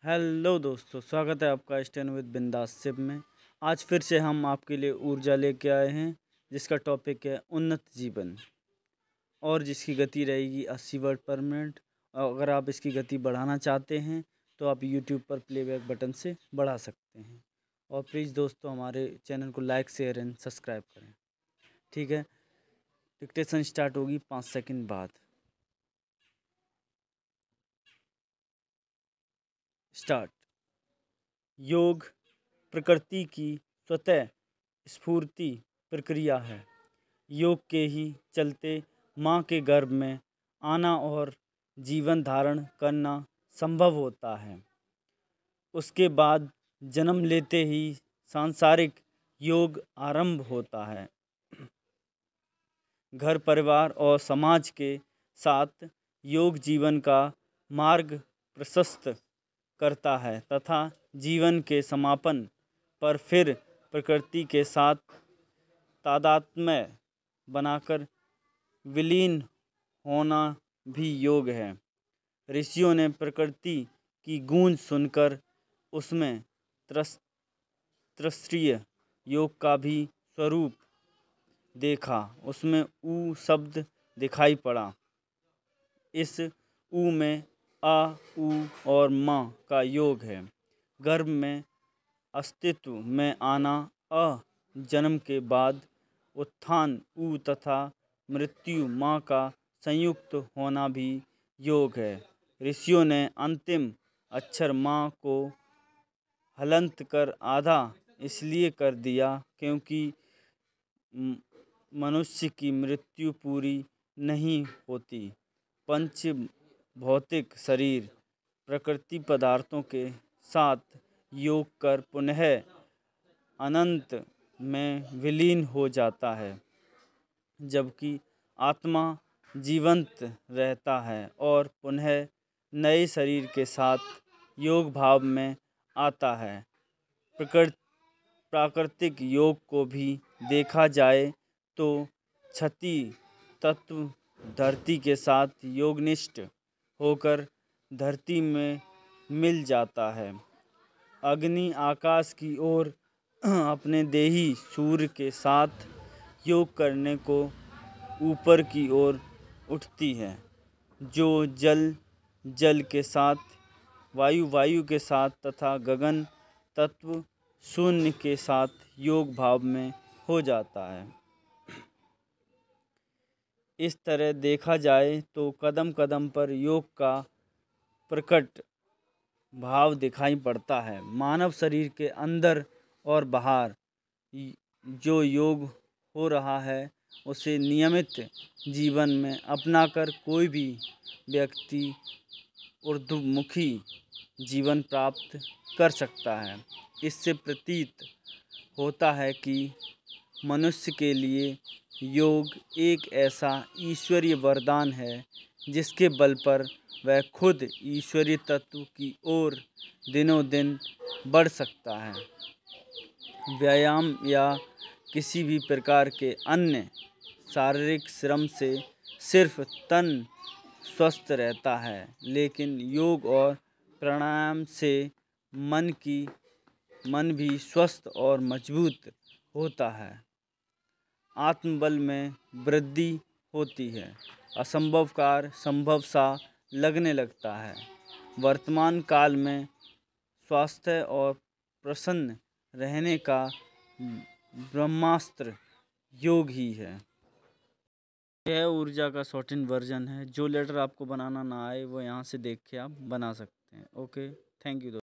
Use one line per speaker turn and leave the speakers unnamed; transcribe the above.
Hello दोस्तों, स्वागत है आपका स्टैंड विद बिंदास सिप में। आज फिर से हम आपके लिए ऊर्जा लेके आए हैं, जिसका टॉपिक है उन्नत जीवन और जिसकी गति रहेगी 80 वर्ड पर मिनट। और अगर आप इसकी गति बढ़ाना चाहते हैं तो आप यूट्यूब पर प्लेबैक बटन से बढ़ा सकते हैं। और प्लीज़ दोस्तों, हमारे चैनल को लाइक, शेयर एंड सब्सक्राइब करें। ठीक है, डिक्टेशन स्टार्ट होगी 5 सेकंड बाद। स्टार्ट। योग प्रकृति की स्वतः स्फूर्ति प्रक्रिया है। योग के ही चलते माँ के गर्भ में आना और जीवन धारण करना संभव होता है। उसके बाद जन्म लेते ही सांसारिक योग आरंभ होता है। घर, परिवार और समाज के साथ योग जीवन का मार्ग प्रशस्त करता है तथा जीवन के समापन पर फिर प्रकृति के साथ तादात्म्य बनाकर विलीन होना भी योग है। ऋषियों ने प्रकृति की गूंज सुनकर उसमें तृतीय योग का भी स्वरूप देखा। उसमें ऊ शब्द दिखाई पड़ा। इस ऊ में आ, ऊ और माँ का योग है। गर्भ में अस्तित्व में आना, अ जन्म के बाद उत्थान ऊ तथा मृत्यु माँ का संयुक्त होना भी योग है। ऋषियों ने अंतिम अक्षर माँ को हलंत कर आधा इसलिए कर दिया क्योंकि मनुष्य की मृत्यु पूरी नहीं होती। पंच भौतिक शरीर प्रकृति पदार्थों के साथ योग कर पुनः अनंत में विलीन हो जाता है, जबकि आत्मा जीवंत रहता है और पुनः नए शरीर के साथ योग भाव में आता है। प्राकृतिक योग को भी देखा जाए तो क्षति तत्व धरती के साथ योगनिष्ठ होकर धरती में मिल जाता है। अग्नि आकाश की ओर अपने देही सूर्य के साथ योग करने को ऊपर की ओर उठती है। जो जल जल के साथ, वायु वायु के साथ तथा गगन तत्व शून्य के साथ योग भाव में हो जाता है। इस तरह देखा जाए तो कदम कदम पर योग का प्रकट भाव दिखाई पड़ता है। मानव शरीर के अंदर और बाहर जो योग हो रहा है उसे नियमित जीवन में अपनाकर कोई भी व्यक्ति ऊर्ध्वमुखी जीवन प्राप्त कर सकता है। इससे प्रतीत होता है कि मनुष्य के लिए योग एक ऐसा ईश्वरीय वरदान है जिसके बल पर वह खुद ईश्वरीय तत्व की ओर दिनों दिन बढ़ सकता है। व्यायाम या किसी भी प्रकार के अन्य शारीरिक श्रम से सिर्फ तन स्वस्थ रहता है, लेकिन योग और प्राणायाम से मन भी स्वस्थ और मजबूत होता है। आत्मबल में वृद्धि होती है। असंभव कार्य संभव सा लगने लगता है। वर्तमान काल में स्वास्थ्य और प्रसन्न रहने का ब्रह्मास्त्र योग ही है। यह ऊर्जा का शॉर्टेन वर्जन है। जो लेटर आपको बनाना ना आए वो यहाँ से देख के आप बना सकते हैं। Okay, thank you.